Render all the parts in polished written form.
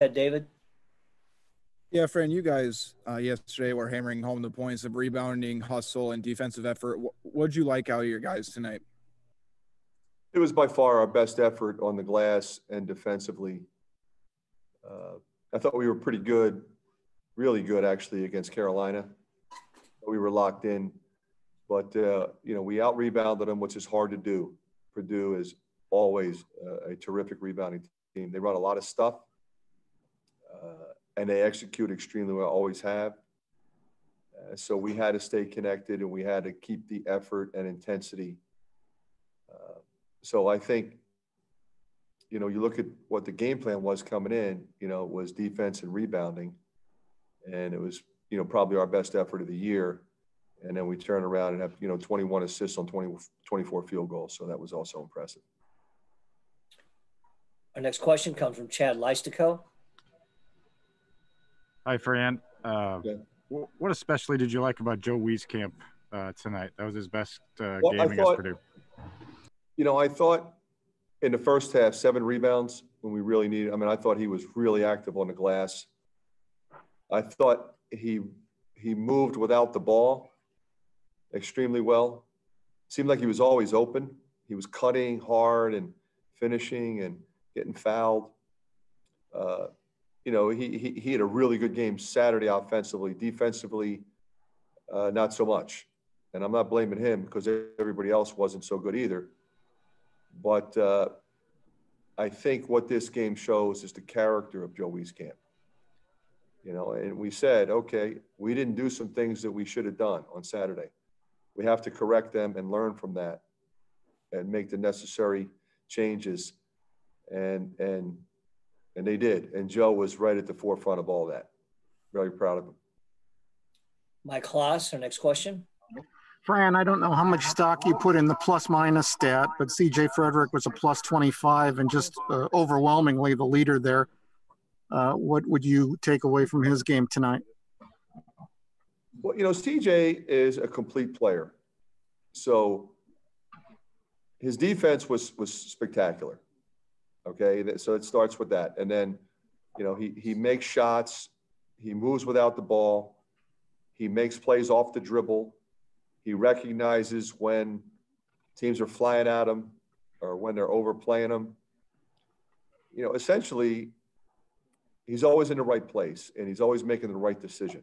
David. Yeah, Fran, you guys yesterday were hammering home the points of rebounding, hustle, and defensive effort. What'd you like out of your guys tonight? It was by far our best effort on the glass and defensively. I thought we were pretty good, really good actually against Carolina. We were locked in, but we out-rebounded them, which is hard to do. Purdue is always a terrific rebounding team. They run a lot of stuff, and they execute extremely well, always have. So we had to stay connected, and we had to keep the effort and intensity. So I think, you look at what the game plan was coming in, it was defense and rebounding. And it was, probably our best effort of the year. And then we turn around and have, 21 assists on 24 field goals. So that was also impressive. Our next question comes from Chad Leistico. Hi, Fran. What especially did you like about Joe Wieskamp tonight? That was his best game against Purdue. I thought in the first half, 7 rebounds when we really needed. I thought he was really active on the glass. I thought he moved without the ball extremely well. Seemed like he was always open. He was cutting hard and finishing and getting fouled. He had a really good game Saturday offensively. Defensively, not so much. And I'm not blaming him because everybody else wasn't so good either. But I think what this game shows is the character of Joe Wieskamp. And we said, okay, we didn't do some things that we should have done on Saturday. We have to correct them and learn from that and make the necessary changes. And they did. And Joe was right at the forefront of all that. Very proud of him. Mike Kloss, our next question. Fran, I don't know how much stock you put in the plus-minus stat, but CJ Frederick was a plus 25 and just overwhelmingly the leader there. What would you take away from his game tonight? Well, CJ is a complete player. So his defense was spectacular. Okay, so it starts with that. And then, he makes shots. He moves without the ball. He makes plays off the dribble. He recognizes when teams are flying at him or when they're overplaying him. Essentially, he's always in the right place and he's always making the right decision.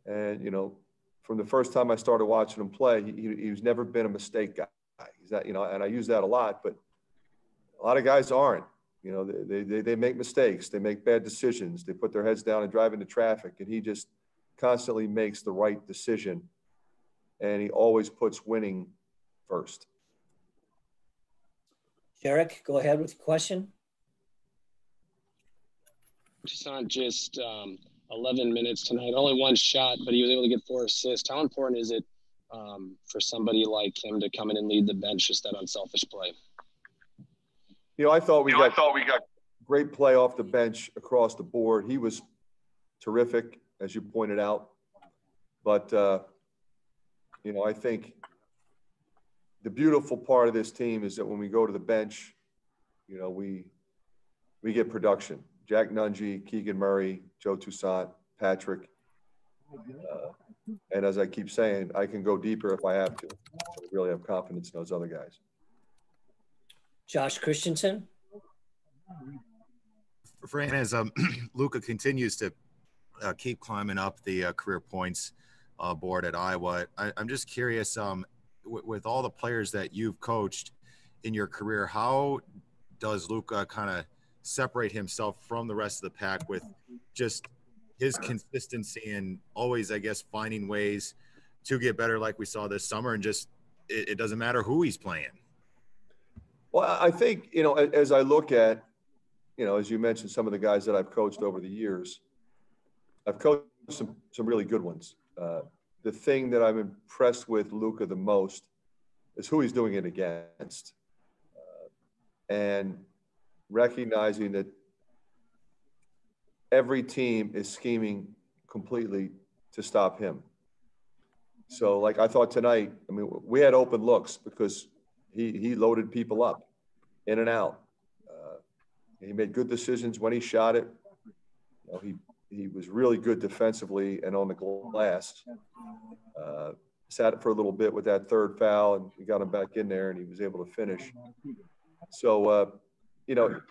And, from the first time I started watching him play, he's never been a mistake guy. He's that, and I use that a lot, but a lot of guys aren't. They make mistakes. They make bad decisions. They put their heads down and drive into traffic, and he just constantly makes the right decision. And he always puts winning first. Jarek, go ahead with your question. Just on 11 minutes tonight, only one shot, but he was able to get 4 assists. How important is it for somebody like him to come in and lead the bench, just that unselfish play? I thought we got great play off the bench across the board. He was terrific, as you pointed out. But, I think the beautiful part of this team is that when we go to the bench, we get production. Jack Nungy, Keegan Murray, Joe Toussaint, Patrick. And as I keep saying, I can go deeper if I have to. I really have confidence in those other guys. Josh Christensen. Fran, as Luka continues to keep climbing up the career points board at Iowa, I'm just curious, with all the players that you've coached in your career, how does Luka kind of separate himself from the rest of the pack with just his consistency and always, I guess, finding ways to get better like we saw this summer, and just it doesn't matter who he's playing? Well, I think, as I look at, as you mentioned, some of the guys that I've coached over the years, I've coached some really good ones. The thing that I'm impressed with Luka the most is who he's doing it against. And recognizing that every team is scheming completely to stop him. So, like I thought tonight, we had open looks because he loaded people up in and out. He made good decisions when he shot it. You know, he was really good defensively and on the glass. Sat for a little bit with that third foul, and we got him back in there, and he was able to finish. So, you know,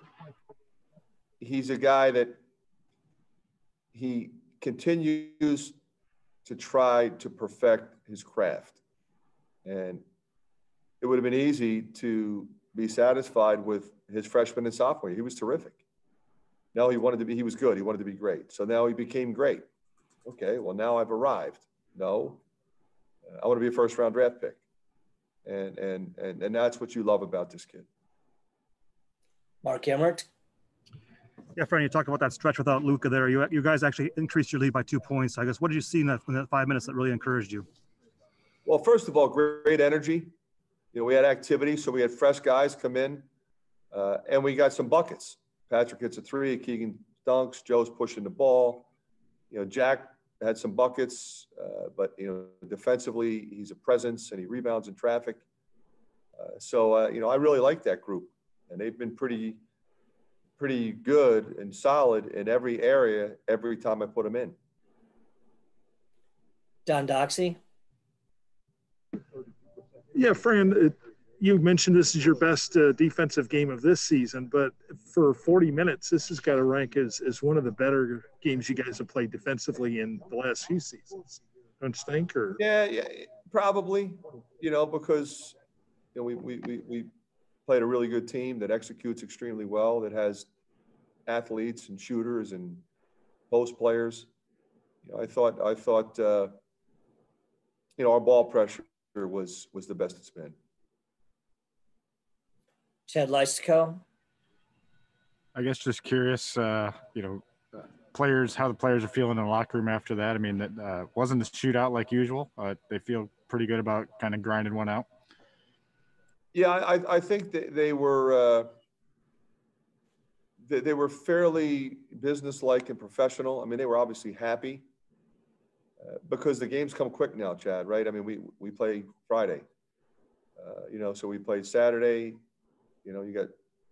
he's a guy that he continues to try to perfect his craft. And it would have been easy to be satisfied with his freshman and sophomore year. He was terrific. Now he was good. He wanted to be great. So now he became great. Okay, well, now I've arrived. No, I want to be a first-round draft pick. And that's what you love about this kid. Mark Emmert. Yeah, Fran, you talked about that stretch without Luka there. You guys actually increased your lead by 2 points. I guess, what did you see in that 5 minutes that really encouraged you? Well, first of all, great energy. You know, we had activity, so we had fresh guys come in, and we got some buckets. Patrick hits a three, Keegan dunks, Joe's pushing the ball. You know, Jack had some buckets, but, you know, defensively, he's a presence and he rebounds in traffic. You know, I really like that group, and they've been pretty good and solid in every area every time I put them in. Don Doxey. Yeah, Fran, you mentioned this is your best defensive game of this season, but for 40 minutes, this has got to rank as one of the better games you guys have played defensively in the last few seasons. Don't you think? Or yeah, probably. You know, because you know we played a really good team that executes extremely well, that has athletes and shooters and post players. You know, I thought you know, our ball pressure was the best it's been. Chad Leistikow. I guess just curious, you know, how the players are feeling in the locker room after that. I mean, that wasn't a shootout like usual. They feel pretty good about kind of grinding one out. Yeah, I think that they were fairly businesslike and professional. I mean, they were obviously happy because the games come quick now, Chad, right? I mean, we play Friday, you know, so we played Saturday. You know, you got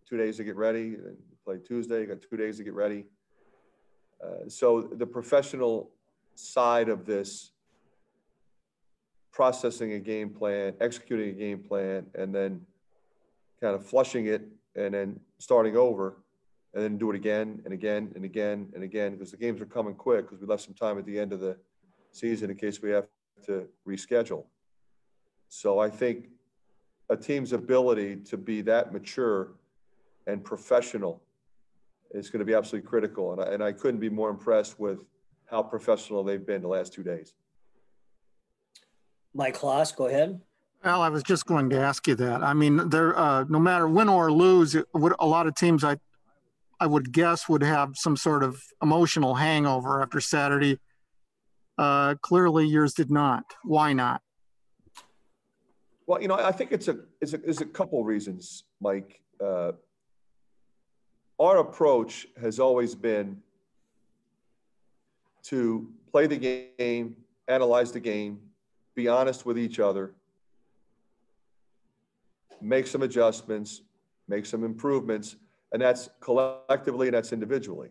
2 days to get ready, and you play Tuesday, you got 2 days to get ready. So the professional side of this, processing a game plan, executing a game plan, and then kind of flushing it and then starting over and then do it again and again and again and again, because the games are coming quick because we left some time at the end of the season in case we have to reschedule. So I think a team's ability to be that mature and professional is going to be absolutely critical. And I couldn't be more impressed with how professional they've been the last 2 days. Mike Kloss, go ahead. Well, I was just going to ask you that. I mean, there, no matter win or lose, a lot of teams I would guess would have some sort of emotional hangover after Saturday. Clearly, yours did not. Why not? Well, you know, I think it's a couple reasons, Mike. Our approach has always been to play the game, analyze the game, be honest with each other, make some adjustments, make some improvements, and that's collectively and that's individually.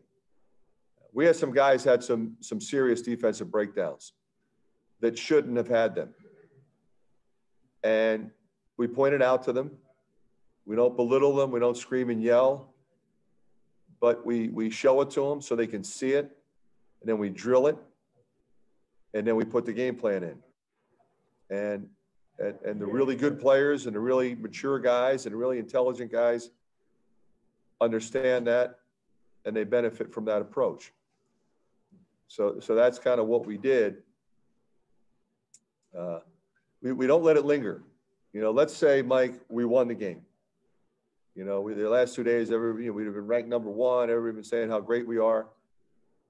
We had some guys had some serious defensive breakdowns that shouldn't have had them. And we pointed out to them. We don't belittle them. We don't scream and yell. But we show it to them so they can see it. And then we drill it. And then we put the game plan in. And the really good players and the really mature guys and the really intelligent guys understand that, and they benefit from that approach. So that's kind of what we did. We don't let it linger. You know, let's say, Mike, we won the game. You know, the last 2 days, we'd have been ranked number one. Everybody's been saying how great we are,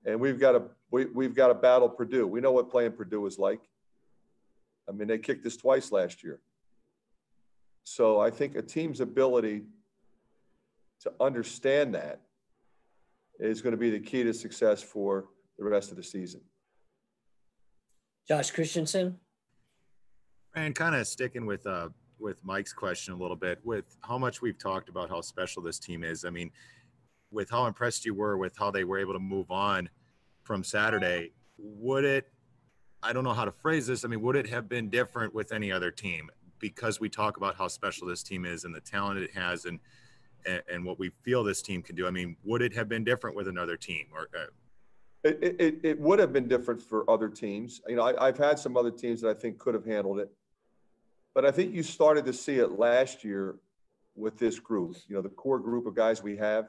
and we've got to battle Purdue. We know what playing Purdue is like. I mean, they kicked us twice last year. So I think a team's ability to understand that is going to be the key to success for the rest of the season. Josh Christensen. And kind of sticking with Mike's question a little bit, with how much we've talked about how special this team is. I mean, with how impressed you were with how they were able to move on from Saturday, would it, I don't know how to phrase this. I mean, would it have been different with any other team? Because we talk about how special this team is and the talent it has and what we feel this team can do. I mean, would it have been different with another team? Or It would have been different for other teams. You know, I've had some other teams that I think could have handled it. But I think you started to see it last year with this group. You know, the core group of guys we have,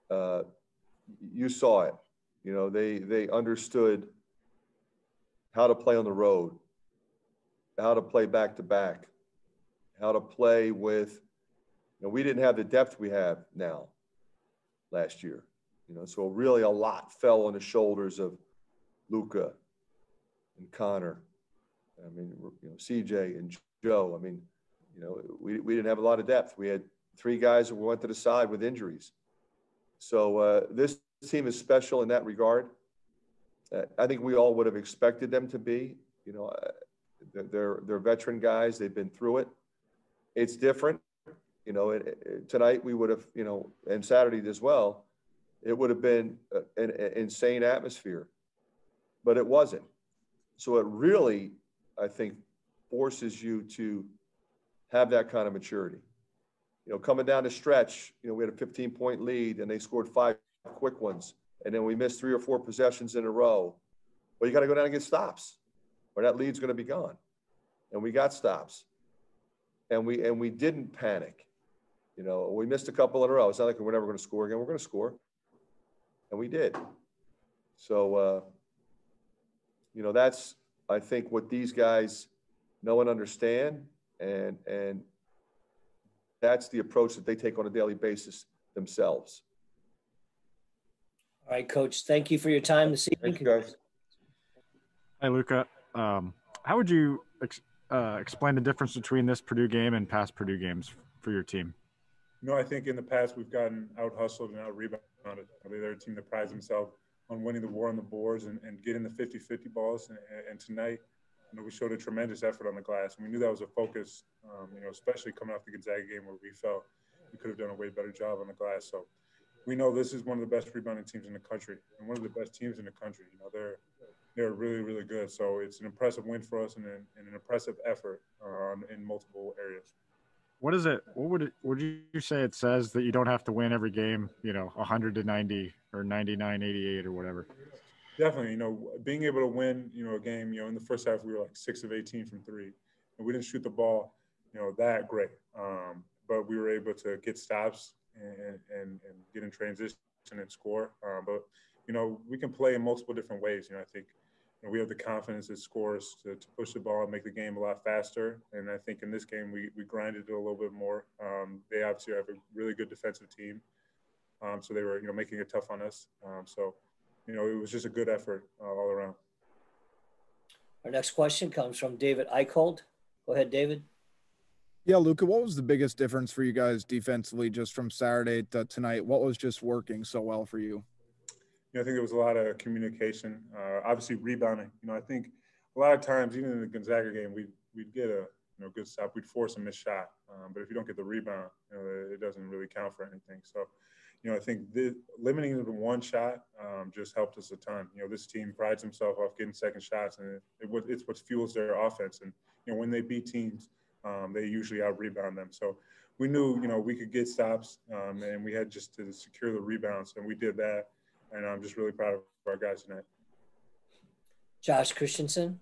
you saw it. You know, they understood how to play on the road, how to play back-to-back, how to play with, you know, we didn't have the depth we have now last year. You know, so really a lot fell on the shoulders of Luka and Connor. I mean, you know, CJ and Joe. I mean, you know, we didn't have a lot of depth. We had 3 guys who went to the side with injuries. So this team is special in that regard. I think we all would have expected them to be. You know, they're veteran guys. They've been through it. It's different. You know, tonight we would have, you know, and Saturday as well, it would have been an insane atmosphere, but it wasn't. So it really, I think, forces you to have that kind of maturity. You know, coming down the stretch, you know, we had a 15-point lead and they scored 5 quick ones. And then we missed 3 or 4 possessions in a row. Well, you got to go down and get stops or that lead's going to be gone. And we got stops. And we didn't panic. You know, we missed a couple in a row. It's not like we're never going to score again. We're going to score. And we did. So, you know, that's, I think, what these guys know and understand. And that's the approach that they take on a daily basis themselves. All right, Coach. Thank you for your time this evening. Thank you, guys. Hi, Luka. How would you explain the difference between this Purdue game and past Purdue games for your team? You know, I think in the past we've gotten out-hustled and out-rebounded. I mean, they're a team that prides themselves on winning the war on the boards and getting the 50-50 balls. And tonight, you know, we showed a tremendous effort on the glass. And we knew that was a focus, you know, especially coming off the Gonzaga game where we felt we could have done a way better job on the glass. So we know this is one of the best rebounding teams in the country and one of the best teams in the country. You know, they're really, really good. So it's an impressive win for us and an impressive effort in multiple areas. What is it? What would you say it says that you don't have to win every game, you know, 100-90 or 99-88 or whatever? Definitely, you know, being able to win, you know, a game, you know, in the first half we were like 6 of 18 from 3, and we didn't shoot the ball, you know, that great. But we were able to get stops and get in transition and score. But, you know, we can play in multiple different ways. You know, I think we have the confidence as scorers to push the ball and make the game a lot faster. And I think in this game, we grinded it a little bit more. They obviously have a really good defensive team. So they were, you know, making it tough on us. So, you know, it was just a good effort all around. Our next question comes from David Eichhold. Go ahead, David. Yeah, Luka, what was the biggest difference for you guys defensively just from Saturday to tonight? What was just working so well for you? You know, I think there was a lot of communication, obviously rebounding. You know, I think a lot of times, even in the Gonzaga game, we'd get a good stop. We'd force a missed shot. But if you don't get the rebound, you know, it doesn't really count for anything. So, you know, I think limiting it to one shot just helped us a ton. You know, this team prides himself off getting second shots, and it's what fuels their offense. And, you know, when they beat teams, they usually out-rebound them. So we knew, you know, we could get stops, and we had just to secure the rebounds, and we did that. And I'm just really proud of our guys tonight. Josh Christensen.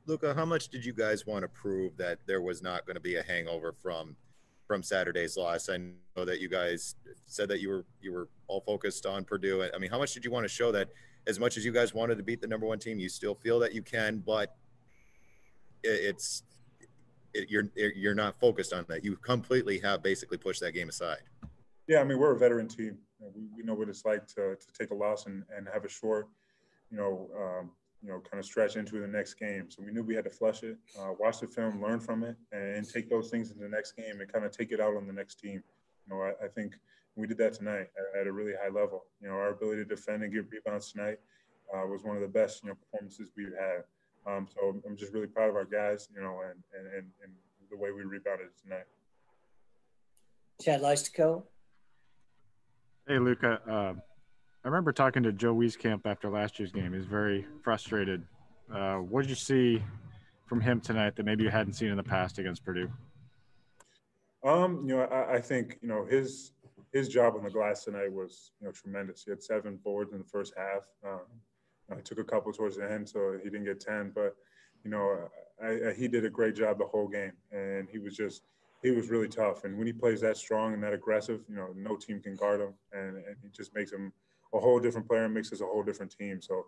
Luka, how much did you guys want to prove that there was not going to be a hangover from Saturday's loss? I know that you guys said that you were all focused on Purdue. I mean, how much did you want to show that as much as you guys wanted to beat the #1 team, you still feel that you can, but you're not focused on that. You completely have basically pushed that game aside. Yeah, I mean, we're a veteran team. We know what it's like to take a loss and have a short, kind of stretch into the next game. So we knew we had to flush it, watch the film, learn from it, and take those things into the next game and kind of take it out on the next team. You know, I think we did that tonight at a really high level. You know, our ability to defend and get rebounds tonight was one of the best, performances we've had. So I'm just really proud of our guys, and the way we rebounded tonight. Chad Leistikow. Hey, Luka. I remember talking to Joe Wieskamp after last year's game. He was very frustrated. What did you see from him tonight that maybe you hadn't seen in the past against Purdue? I think, his job on the glass tonight was, tremendous. He had 7 boards in the first half. I took a couple towards the end, so he didn't get 10. But, he did a great job the whole game, and he was really tough. And when he plays that strong and that aggressive, no team can guard him, and it just makes him a whole different player and makes us a whole different team. So,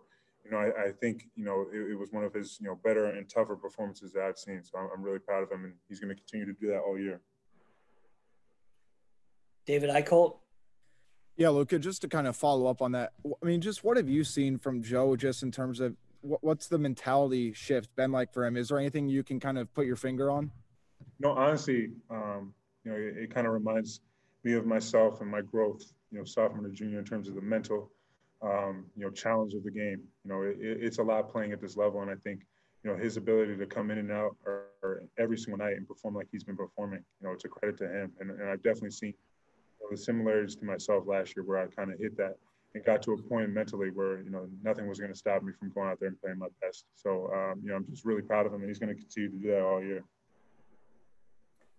I think, it was one of his, better and tougher performances that I've seen. So I'm really proud of him, and he's going to continue to do that all year. David Eicholt. Yeah, Luka, just to kind of follow up on that, I mean, just what have you seen from Joe just in terms of what's the mentality shift been like for him? Is there anything you can kind of put your finger on? No, honestly, it kind of reminds me of myself and my growth, sophomore to junior in terms of the mental, challenge of the game. It's a lot playing at this level, and I think, his ability to come in and out or every single night and perform like he's been performing, it's a credit to him. And I've definitely seen the similarities to myself last year where I kind of hit that and got to a point mentally where, nothing was going to stop me from going out there and playing my best. So, I'm just really proud of him, and he's going to continue to do that all year.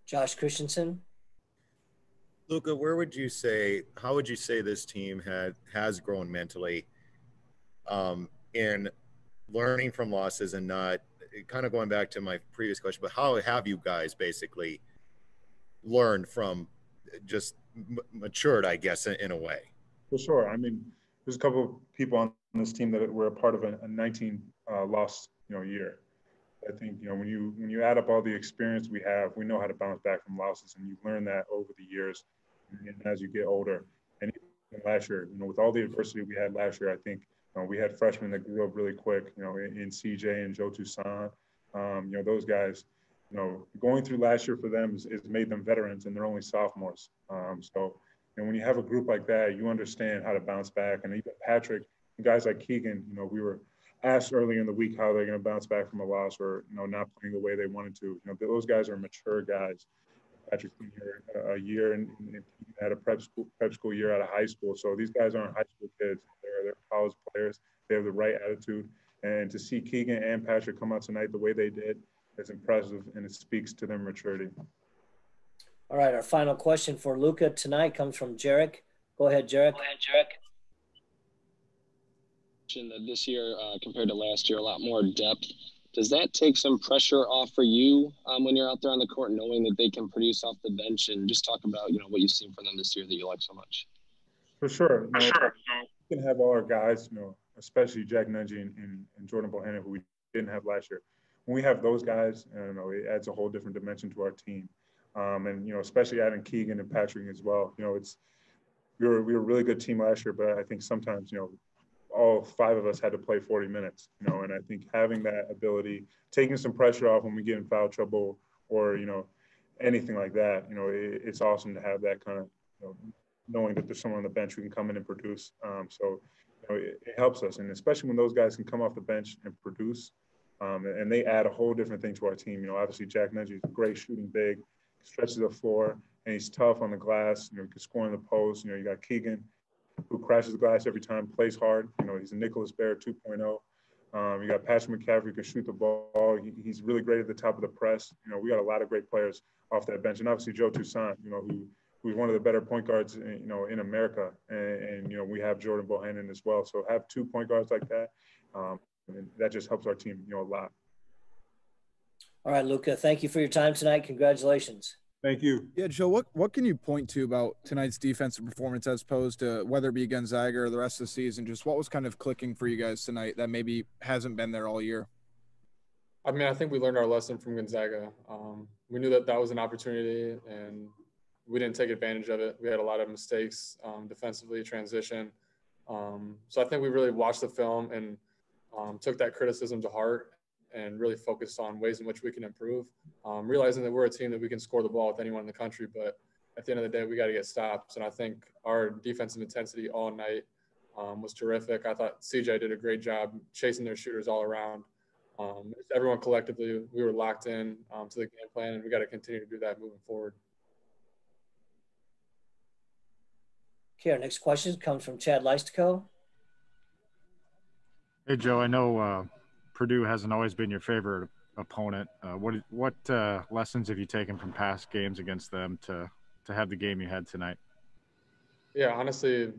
Josh Christensen. Luka, how would you say this team has grown mentally in learning from losses and not kind of going back to my previous question, but how have you guys basically learned from just matured, I guess, in a way? For sure. I mean, there's a couple of people on this team that were a part of a 19 loss, year. I think, when you add up all the experience we have, we know how to bounce back from losses, and you learn that over the years and as you get older. And even last year, with all the adversity we had last year, I think we had freshmen that grew up really quick, in CJ and Joe Toussaint. Those guys, going through last year for them has made them veterans, and they're only sophomores. And when you have a group like that, you understand how to bounce back. And even Patrick, and guys like Keegan, we were asked earlier in the week how they're going to bounce back from a loss or, not playing the way they wanted to. Those guys are mature guys. Patrick's been here a year and had a prep school year out of high school. So these guys aren't high school kids. They're college players. They have the right attitude. And to see Keegan and Patrick come out tonight the way they did is impressive, and it speaks to their maturity. All right, our final question for Luka tonight comes from Jarek. Go ahead, Jarek. That this year compared to last year, a lot more depth. Does that take some pressure off for you when you're out there on the court, knowing that they can produce off the bench? And just talk about what you've seen from them this year that you like so much. For sure. We can have all our guys, especially Jack Nungy and Jordan Bohannon, who we didn't have last year. When we have those guys, it adds a whole different dimension to our team. And especially adding Keegan and Patrick as well. We were a really good team last year, but I think sometimes all 5 of us had to play 40 minutes. And I think having that ability, taking some pressure off when we get in foul trouble or anything like that, it's awesome to have that kind of knowing that there's someone on the bench who can come in and produce. It helps us, and especially when those guys can come off the bench and produce, and they add a whole different thing to our team. Obviously Jack Nungy is a great shooting big, stretches the floor, and he's tough on the glass. He can score in the post. You got Keegan, who crashes the glass every time, plays hard. He's a Nicholas Bear 2.0. You got Patrick McCaffery, who can shoot the ball. He's really great at the top of the press. We got a lot of great players off that bench, and obviously Joe Toussaint, who's one of the better point guards, in America. And we have Jordan Bohannon as well. So have 2 point guards like that, and that just helps our team, a lot. All right, Luka, thank you for your time tonight. Congratulations. Thank you. Yeah, Joe, what can you point to about tonight's defensive performance as opposed to whether it be Gonzaga or the rest of the season? Just what was kind of clicking for you guys tonight that maybe hasn't been there all year? I mean, I think we learned our lesson from Gonzaga. We knew that was an opportunity, and we didn't take advantage of it. We had a lot of mistakes defensively, transition. So I think we really watched the film and took that criticism to heart and really focused on ways in which we can improve, realizing that we're a team that we can score the ball with anyone in the country, but at the end of the day, we got to get stops. And I think our defensive intensity all night was terrific. I thought CJ did a great job chasing their shooters all around. Everyone collectively, we were locked in to the game plan, and we got to continue to do that moving forward. Okay, our next question comes from Chad Leistico. Hey, Joe, I know Purdue hasn't always been your favorite opponent. What lessons have you taken from past games against them to have the game you had tonight? Yeah, honestly,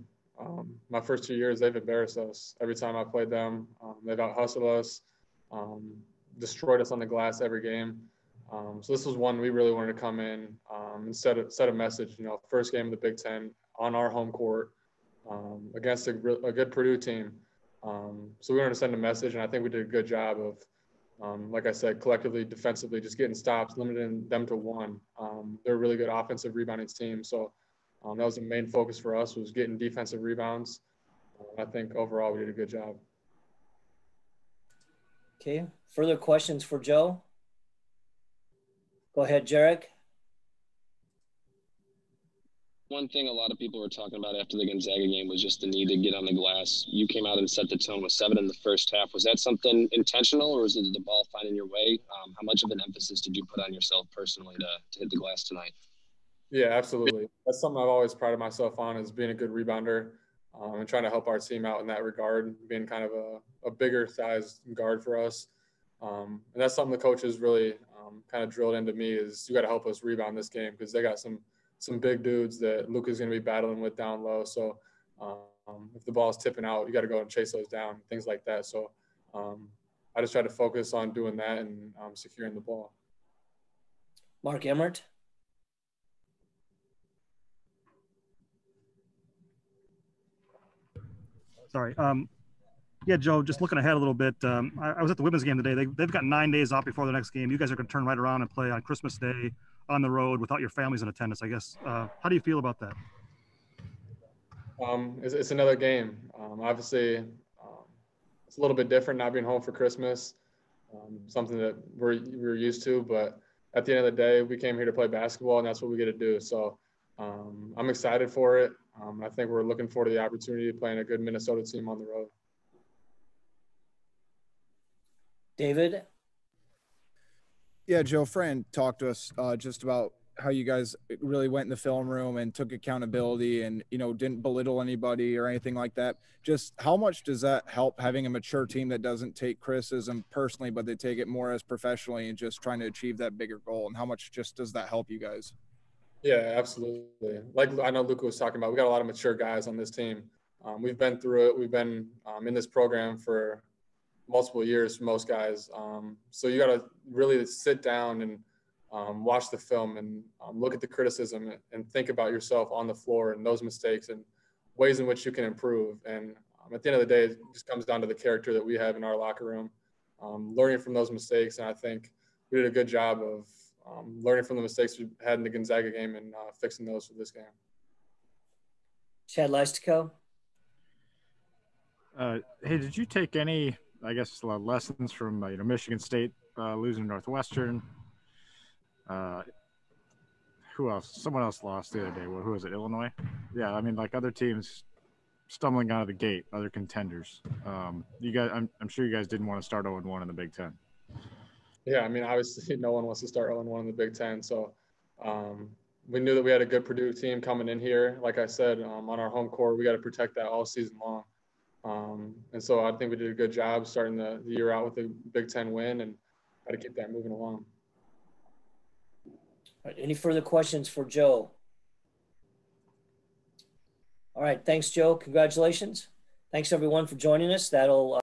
my first 2 years, they've embarrassed us. Every time I played them, they've out-hustled us, destroyed us on the glass every game. So this was one we really wanted to come in and set a message. You know, first game of the Big Ten on our home court against a good Purdue team. So we wanted to send a message, and I think we did a good job of, like I said, collectively, defensively, just getting stops, limiting them to one. They're a really good offensive rebounding team, so that was the main focus for us, was getting defensive rebounds. I think overall we did a good job. Okay, further questions for Joe? Go ahead, Jarek. One thing a lot of people were talking about after the Gonzaga game was just the need to get on the glass. You came out and set the tone with 7 in the first half. Was that something intentional, or was it the ball finding your way? How much of an emphasis did you put on yourself personally to hit the glass tonight? Yeah, absolutely. That's something I've always prided myself on, is being a good rebounder and trying to help our team out in that regard, being kind of a bigger sized guard for us. And that's something the coaches really kind of drilled into me, is you got to help us rebound this game, because they got some big dudes that Luka's going to be battling with down low. So if the ball is tipping out, you got to go and chase those down, things like that. So I just try to focus on doing that and securing the ball. Mark Emmert. Sorry. Yeah, Joe, just looking ahead a little bit. I was at the women's game today. They've got 9 days off before the next game. You guys are going to turn right around and play on Christmas Day on the road without your families in attendance, I guess. How do you feel about that? It's another game. Obviously, it's a little bit different not being home for Christmas, something that we're used to. But at the end of the day, we came here to play basketball, and that's what we get to do. So I'm excited for it. I think we're looking forward to the opportunity of playing a good Minnesota team on the road. David? Yeah, Joe, Fran talked to us just about how you guys really went in the film room and took accountability and, you know, didn't belittle anybody or anything like that. Just how much does that help, having a mature team that doesn't take criticism personally, but they take it more as professionally and just trying to achieve that bigger goal? And how much just does that help you guys? Yeah, absolutely. Like I know Luka was talking about, we got a lot of mature guys on this team. We've been through it. We've been in this program for multiple years for most guys. So you got to really sit down and watch the film and look at the criticism and think about yourself on the floor and those mistakes and ways in which you can improve. And at the end of the day, it just comes down to the character that we have in our locker room, learning from those mistakes. And I think we did a good job of learning from the mistakes we had in the Gonzaga game and fixing those for this game. Chad Leistico. Hey, did you take any, I guess, lessons from Michigan State losing Northwestern? Who else? Someone else lost the other day. Well, who was it? Illinois? Yeah, I mean, like other teams stumbling out of the gate, other contenders. You guys, I'm sure you guys didn't want to start 0-1 in the Big Ten. Yeah, I mean, obviously no one wants to start 0-1 in the Big Ten. So we knew that we had a good Purdue team coming in here. Like I said, on our home court, we got to protect that all season long. And so I think we did a good job starting the year out with a Big Ten win, and got to keep that moving along. All right, any further questions for Joe? All right, thanks, Joe. Congratulations. Thanks, everyone, for joining us. That'll